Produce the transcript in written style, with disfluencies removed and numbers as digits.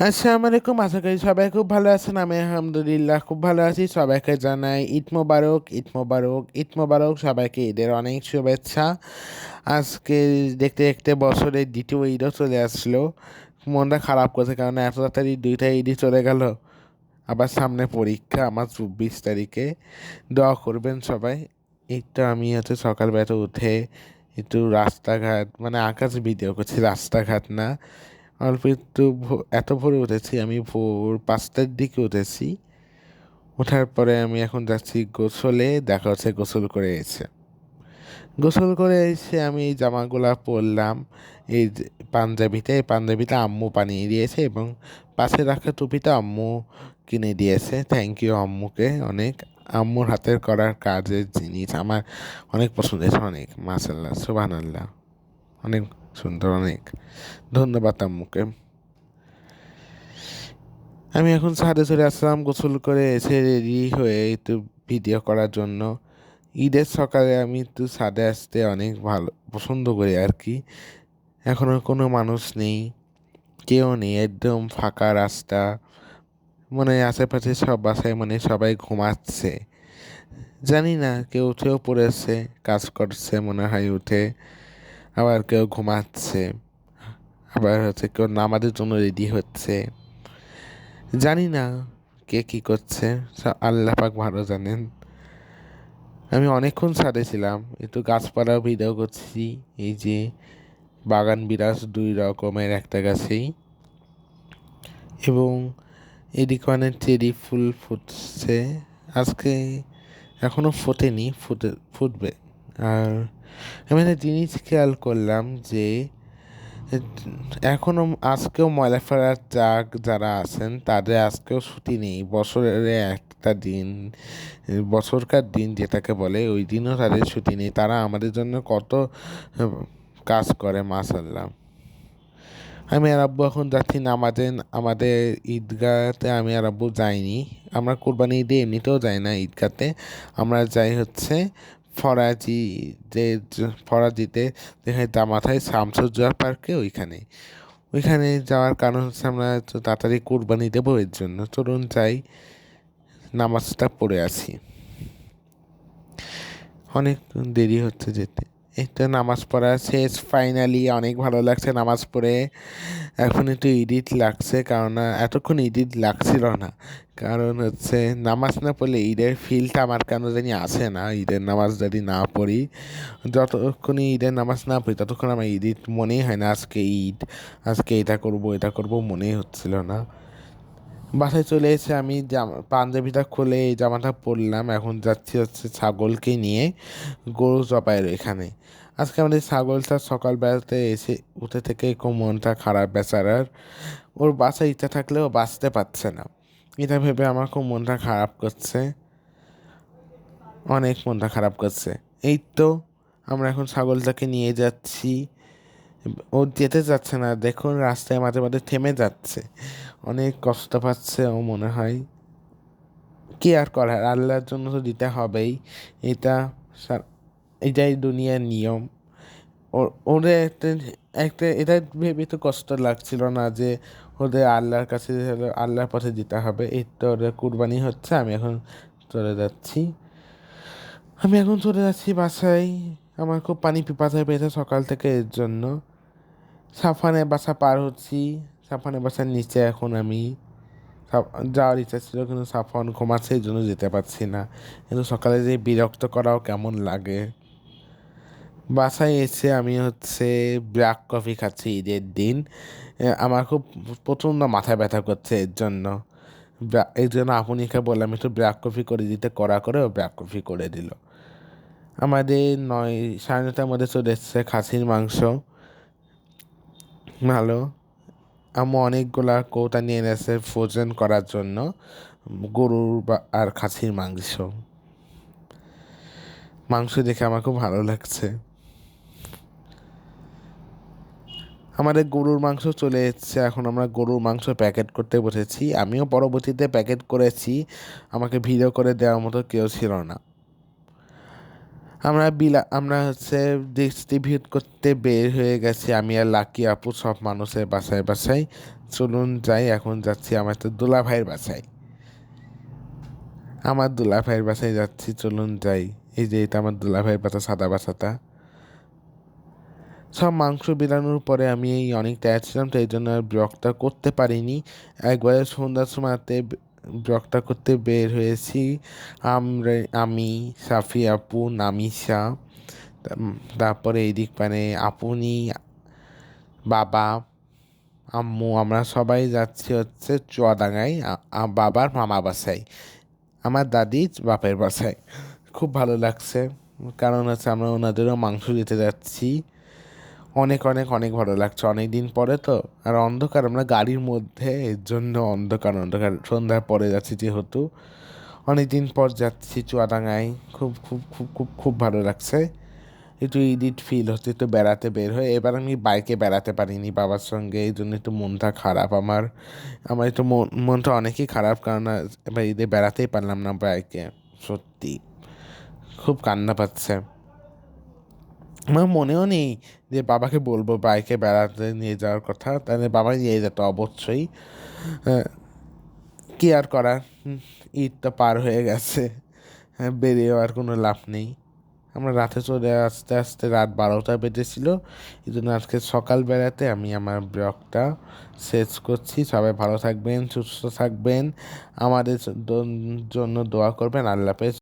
আসসালামু আলাইকুম, আশা করি সবাই খুব ভালো আছেন। আমি আলহামদুলিল্লাহ খুব ভালো আছি। সবাইকে জানাই ঈদ মোবারক, ঈদ মোবারক, ঈদ মোবারক। সবাইকে ঈদের অনেক শুভেচ্ছা। আজকে দেখতে দেখতে বছরের দ্বিতীয় ঈদও চলে আসলো। মনটা খারাপ করছে, কারণ এত তাড়াতাড়ি দুইটা ঈদই চলে গেল। আবার সামনে পরীক্ষা আমার 24 তারিখে। দোয়া করবেন সবাই। এই তো আমি সকালবেলা উঠে একটু রাস্তাঘাট, মানে আকাশ ভিডিও করছি, রাস্তাঘাট না। অল্প একটু এত ভোরে উঠেছি, আমি ভোর 5টার দিকে উঠেছি। ওঠার পরে আমি এখন যাচ্ছি গোসলে। দেখা হচ্ছে গোসল করে এসে, গোসল করে এসে আমি এই জামাগুলা পরলাম। এই যে এই পাঞ্জাবিটা আম্মু বানিয়ে দিয়েছে, এবং পাশে রাখা টুপিটা আম্মু কিনে দিয়েছে। থ্যাংক ইউ আম্মুকে অনেক। আম্মুর হাতের করার কাজের জিনিস আমার অনেক পছন্দ হয়েছে, অনেক মাশাল্লাহ সুবহানাল্লাহ, অনেক সুন্দর, অনেক ধন্যবাদ আম্মুকে। আমি এখন ছাদে চলে আসলাম গোসল করে এসে রেডি হয়ে একটু ভিডিও করার জন্য। ঈদের সকালে আমি একটু ছাদে আসতে অনেক ভালো পছন্দ করি আর কি। এখনও কোনো মানুষ নেই, কেউ নেই, একদম ফাঁকা রাস্তা। মনে হয় আশেপাশে সব বাসায় মানে সবাই ঘুমাচ্ছে। জানি না, কেউ উঠেও পড়েছে, কাজ করছে মনে হয় উঠে, আবার কেউ ঘুমাচ্ছে, আবার কেউ নামাজের জন্য রেডি হচ্ছে। জানি না কে কি করছে, আল্লাহ পাক ভালো জানেন। আমি অনেকক্ষণ ছাদে ছিলাম, একটু গাছপালা ভিডিও করছি। এই যে বাগান বিলাস 2 রকমের একটা গাছেই, এবং এদিকে অনেক চেরি ফুল ফুটছে। আজকে এখনো ফোটেনি, ফুটবে। আর আমি একটা জিনিস খেয়াল করলাম যে এখনো আজকেও ময়লা ফেলার ট্রাক যারা আছেন তাদের আজকেও ছুটি নেই। বছরের একটা দিন, বছরকার দিন যেটাকে বলে, ওই দিনও তাদের ছুটি নেই। তারা আমাদের জন্য কত কাজ করে মাশাল্লাহ। আমি আর আব্বু এখন যাচ্ছি নামাজে। আমাদের ঈদগাহতে আমি আর আব্বু যাইনি। আমরা কোরবানি ঈদে এমনিতেও যাই না ঈদগাহতে। আমরা যাই ফরাজি, যে ফরাজিতে যেখানে মাথায় শামসুজ্জোহা পার্কে, ওইখানে। ওইখানে যাওয়ার কারণ হচ্ছে আমরা তো তাড়াতাড়ি কোরবানি দেবো, এর জন্য চলুন যাই, নামাজটা পড়ে আসি। অনেক দেরি হচ্ছে যেতে। এই তো নামাজ পড়া শেষ ফাইনালি, অনেক ভালো লাগছে নামাজ পড়ে। এখন একটু ইডিট লাগছে, কারণ এতক্ষণ ইডিট লাগছিল না। কারণ নামাজ না পড়লে ঈদের ফিলটা আমার কেন জানি আসে না। ঈদের নামাজ যদি না পড়ি, যতক্ষণই ঈদের নামাজ না পড়ি ততক্ষণ আমার ঈদ মনেই হয় না আজকে ঈদ, আজকে এটা করবো মনেই হচ্ছিল না। বাসায় চলে এসে আমি পাঞ্জাবিটা খুলে এই জামাটা পরলাম। এখন যাচ্ছি ছাগলকে নিয়ে গরু জবাইয়ের এখানে। আজকে আমাদের ছাগলটা সকালবেলাতে এসে উঠে থেকে খুব মনটা খারাপ বেচারার। ওর বাঁচার ইচ্ছা থাকলেও বাঁচতে পারছে না, এটা ভেবে আমার খুব মনটা খারাপ করছে, অনেক মনটা খারাপ করছে। এই তো আমরা এখন ছাগলটাকে নিয়ে যাচ্ছি। ও যেতে যাচ্ছে না, দেখুন রাস্তায় মাঝে মাঝে থেমে যাচ্ছে, অনেক কষ্ট পাচ্ছে ও মনে হয়। কি আর করার, আল্লাহর জন্য তো দিতে হবেই। এটা এটাই দুনিয়ার নিয়ম। ওদের একটা একটা এটা ভেবে তো কষ্ট লাগছিল না যে ওদের আল্লাহর কাছে, আল্লাহর পথে দিতে হবে। এই তো ওদের কুরবানি হচ্ছে। চলে যাচ্ছি আমি এখন চলে যাচ্ছি বাসায়। আমার খুব পানি পিপাসা পেয়েছে সকাল থেকে, এর জন্য সাফানের বাসা পার হচ্ছি। সাফানের বাসার নিচে এখন আমি যাওয়ার ইচ্ছা ছিল, কিন্তু সাফন ঘুমাচ্ছে, এই জন্য যেতে পারছি না। কিন্তু সকালে যে বিরক্ত করাও কেমন লাগে। বাসায় এসে আমি ব্ল্যাক কফি খাচ্ছি ঈদের দিন। আমার খুব প্রচণ্ড মাথা ব্যথা করছে, এর জন্য এই জন্য আপনিকে বললাম একটু ব্ল্যাক কফি করে দিতে, কড়া করে ও ব্ল্যাক কফি করে দিল। আমাদের 9, 9:30টার মধ্যে চলে এসছে খাসির মাংস, ভালো। আম্মু অনেকগুলা কৌটা নিয়ে এনেছে ফ্রোজেন করার জন্য, গরুর আর খাসির মাংস। মাংস দেখে আমার খুব ভালো লাগছে। আমাদের গরুর মাংস চলে এসেছে, এখন আমরা গরুর মাংস প্যাকেট করতে বসেছি। আমিও পরবর্তীতে প্যাকেট করেছি, আমাকে ভিডিও করে দেওয়ার মতো কেউ ছিল না। আমরা ডিস্ট্রিবিউট করতে বের হয়ে গেছি, আমি আর লাকি আপু, সব মানুষের বাসায় বাসায় চলুন যাই, এখন যাচ্ছি আমার তো দুলাভাইয়ের বাসায়। আমার দুলাভাইয়ের বাসায় যাচ্ছি, চলুন যাই। এই যে এটা আমার দুলাভাইয়ের বাসা, সাদা বাসাটা। সব মাংস বিলানোর পরে আমি এই অনেক টায়ার্ড ছিলাম, তো এই জন্য আর ব্লগটা করতে পারিনি। একবারে সন্ধ্যার সময়তে ব্লগটা করতে বের হয়েছি। আমি, সাফি আপু, নামিসা, তারপরে এইদিক মানে আপুনি, বাবা, আম্মু, আমরা সবাই যাচ্ছি হচ্ছে চুয়াডাঙ্গায় বাবার মামা বাসায়, আমার দাদির বাপের বাসায়। খুব ভালো লাগছে, কারণ হচ্ছে আমরা ওনাদেরও মাংস দিতে যাচ্ছি। অনেক অনেক অনেক ভালো লাগছে, অনেক দিন পরে তো। আর অন্ধকার, আমরা গাড়ির মধ্যে, এর জন্য অন্ধকার অন্ধকার, সন্ধ্যার পরে যাচ্ছি যেহেতু। অনেক দিন পর যাচ্ছি চুয়াডাঙ্গায়, খুব খুব খুব খুব খুব ভালো লাগছে। একটু ইডিট ফিল হচ্ছে, একটু বেড়াতে বের হয়ে। এবার আমি বাইকে বেড়াতে পারিনি বাবার সঙ্গে, এই জন্য একটু মনটা খারাপ আমার। আমার একটু মনটা অনেকই খারাপ, কারণ এবার ঈদে বেড়াতেই পারলাম না বাইকে। সত্যি খুব কান্না পাচ্ছে। আমার মনেও নেই যে বাবাকে বলবো বাইকে বেড়াতে নিয়ে যাওয়ার কথা, তাহলে বাবা নিয়ে যেত অবশ্যই। আহ, কি আর করার, ঈদ তো পার হয়ে গেছে। বেরিয়েও আর কোনো লাভ নেই। আমরা রাতে চলে আসতে আসতে রাত 12টা বেজেছিল। এই জন্য আজকে সকাল বেলাতে আমি আমার ব্লগটা শেষ করছি। সবাই ভালো থাকবেন, সুস্থ থাকবেন, আমাদের জন্য দোয়া করবেন। আল্লাহ হাফেজ।